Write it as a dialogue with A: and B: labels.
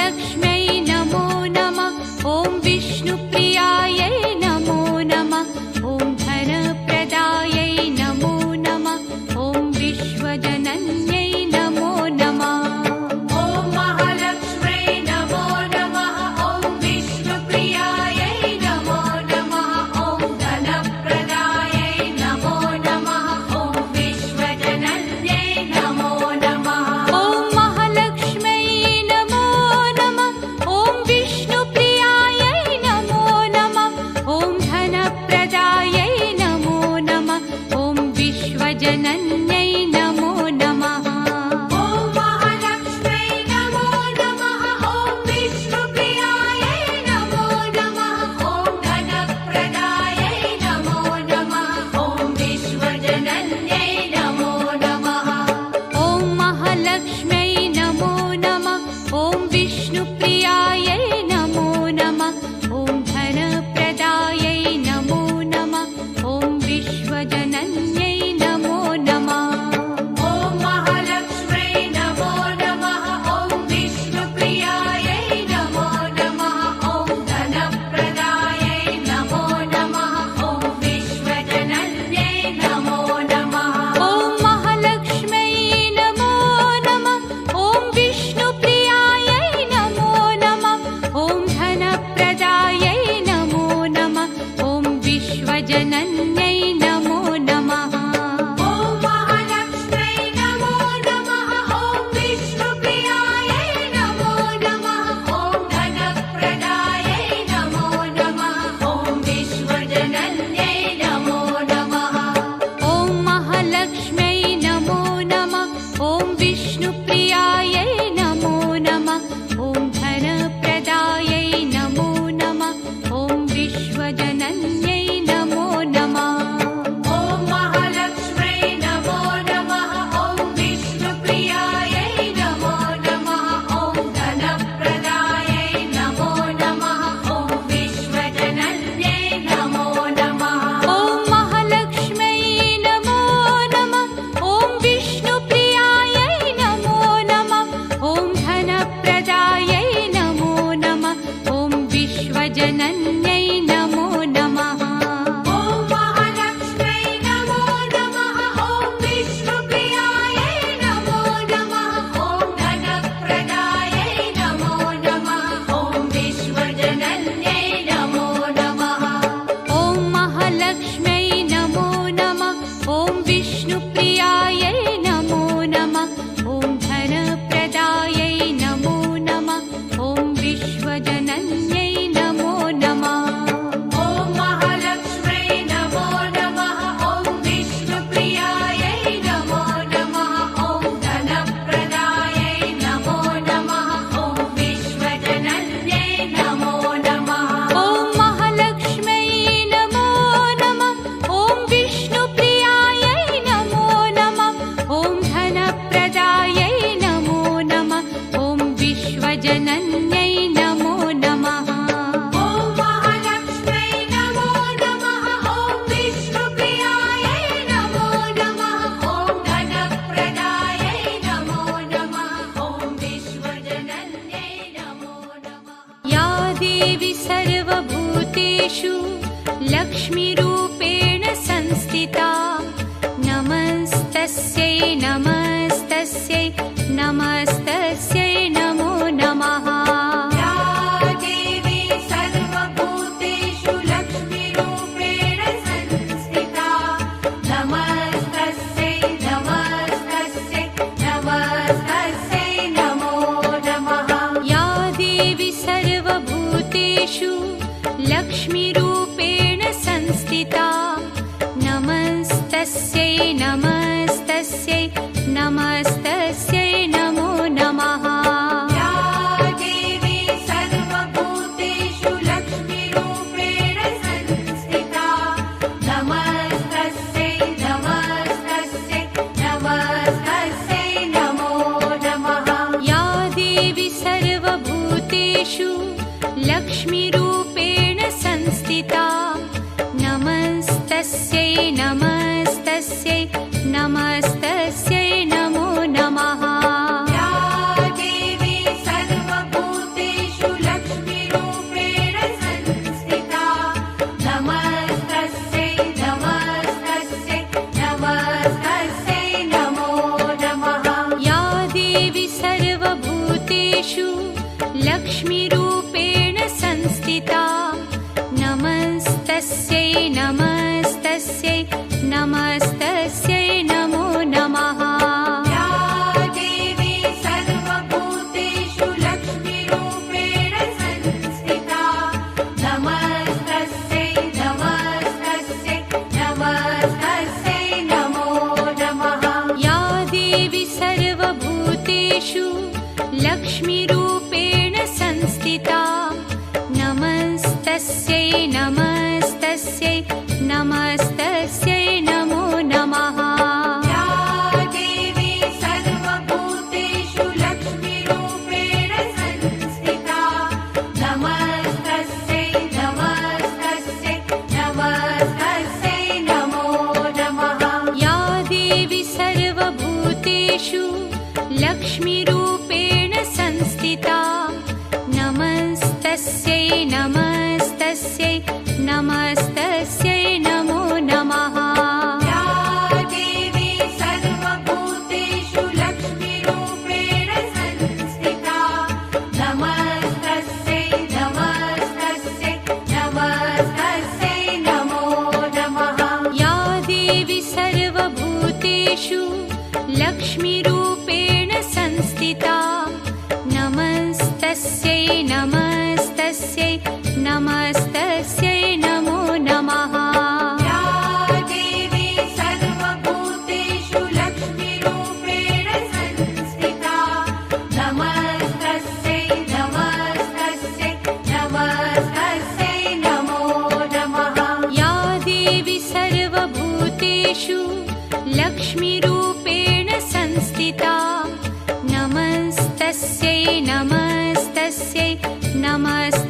A: महालक्ष्म्यै नमो नमः। ॐ विष्णुप्रियायै नमो नमः। ॐ धनप्रदायै नमो नमः। ॐ विश्वजनन्यै नमो नमः। ॐ महालक्ष्म्यै नमो नमः। ॐ विष्णुप्रियायै नमो नमः। ॐ धनप्रदायै नमो नमः। ॐ विश्वजनन्यै नमो नमः। ॐ महालक्ष्म्यै नमो नमः। ॐ विष्णुप्रियायै नमो नमः। ॐ धनप्रदायै नमो नमः। ॐ विश्वजनन्यै नमो नमः। ॐ महालक्ष्म्यै नमो नमः। ॐ विष्णुप्रियायै नमो नमः। ॐ धनप्रदायै नमो नमः। ॐ विश्वजनन्यै नमो नमः। ॐ महालक्ष्म्यै नमो नमः। ॐ विष्णुप्रियायै नमो नमः। ॐ धनप्रदायै नमो नमः। ॐ विश्वजनन्यै नमो नमः। ॐ महालक्ष्म्यै नमो नमः। ॐ विष्णुप्रियायै नमो नमः। ॐ धनप्रदायै नमो नमः। ॐ विश्वजनन्यै नमो नमः। ॐ महालक्ष्म्यै नमो नमः। ॐ विष्णुप्रियायै नमो नमः। ॐ धनप्रदायै नमो नमः। ॐ विश्वजनन्यै नमो नमः। ॐ महालक्ष्म्यै नमो नमः। ॐ विष्णुप्रियायै नमो नमः। ॐ धनप्रदायै नमो नमः। ॐ विश्वजनन्यै नमो नमः। ॐ महालक्ष्म्यै नमो नमः। ॐ विष्णुप्रियायै नमो नमः। ॐ धनप्रदायै नमो नमः। ॐ विश्वजनन्यै नमो नमः। ॐ महालक्ष्म्यै नमो नमः। ॐ विष्णुप्रियायै नमो नमः। ॐ धनप्रदायै नमो नमः। ॐ विश्वजनन्यै नमो नमः। ॐ महालक्ष्म्यै नमो नमः। ॐ विष्णुप्रियायै नमो नमः। ॐ धनप्रदायै नमो नमः। ॐ विश्वजनन्यै नमो नमः। ॐ महालक्ष्म्यै नमो नमः। ॐ विष्णुप्रियायै नमो नमः। ॐ धनप्रदायै नमो नमः। ॐ विश्वजनन्यै नमो नमः। ॐ महालक्ष्म्यै नमो नमः। ॐ विष्णुप्रियायै नमो नमः। ॐ धनप्रदायै नमो नमः। ॐ विश्वजनन्यै नमो नमः। ॐ महालक्ष्म्यै नमो नमः। ॐ विष्णुप्रियायै नमो नमः। ॐ धनप्रदायै नमो नमः। ॐ विश्वजनन्यै नमो नमः। ॐ महालक्ष्म्यै नमो नमः। ॐ विष्णुप्रियायै नमो नमः। ॐ धनप्रदायै नमो नमः। ॐ विश्वजनन्यै नमो नमः। ॐ महालक्ष्म्यै नमो नमः। ॐ विष्णुप्रियायै नमो नमः। ॐ धनप्रदायै नमो नमः। ॐ विश्वजनन्यै नमो नमः। या देवी सर्वभूतेषु लक्ष्मीरूपेण संस्थिता नमस्तस्यै नमस्तस्यै नमस्तस्यै नमो नमः। या देवी सर्वभूतेषु लक्ष्मीरूपेण संस्थिता नमस्तस्यै नमस्तस्यै नमस्तस्यै नमो नमः। या देवी सर्वभूतेषु लक्ष्मीरूपेण संस्थिता नमस्तस्यै नमस्तस्यै नमस्तस्यै नमो नमः। या देवी सर्वभूतेषु लक्ष्मीरूपेण संस्थिता नमस्तस्यै नमस्तस्यै नमस्तस्यै नमो नमः। या देवी सर्वभूतेषु लक्ष्मीरूपेण संस्थिता नमस्तस्यै नमस्तस्यै नमस्तस्यै नमो नमः। या देवी सर्वभूतेषु नमस्तस्यै नमो नमः।
B: या देवी सर्वभूतेषु लक्ष्मीरूपेण संस्थिता नमस्तस्यै नमस्तस्यै नमस्तस्यै नमो नमः।
A: या देवी सर्वभूतेषु लक्ष्मीरूपेण संस्थिता नमस्तस्यै नमस्तस्यै नमस्तस्यै नमो नमः।
B: या देवी सर्वभूतेषु लक्ष्मीरूपेण संस्थिता नमस्तस्यै नमस्तस्यै नमस्तस्यै नमो नमः।
A: या देवी सर्वभूतेषु लक्ष्मीरूपेण संस्थिता नमस्तस्यै नमस्तस्यै नमस्तस्यै नमो नमः।
B: या देवी सर्वभूतेषु लक्ष्मीरूपेण संस्थिता नमस्तस्यै नमस्तस्यै नमस्तस्यै नमो नमः।
A: या देवी सर्वभूतेषु लक्ष्मीरूपेण संस्थिता नमस्तस्यै नमस्तस्यै नमस्तस्यै नमो नमः।
B: या देवी सर्वभूतेषु लक्ष्मीरूपेण संस्थिता नमस्तस्यै नमस्तस्यै नमस्तस्यै नमो नमः।
A: या देवी सर्वभूतेषु लक्ष्मीरूपेण संस्थिता नमस्तस्यै नमस्तस्यै नमस्तस्यै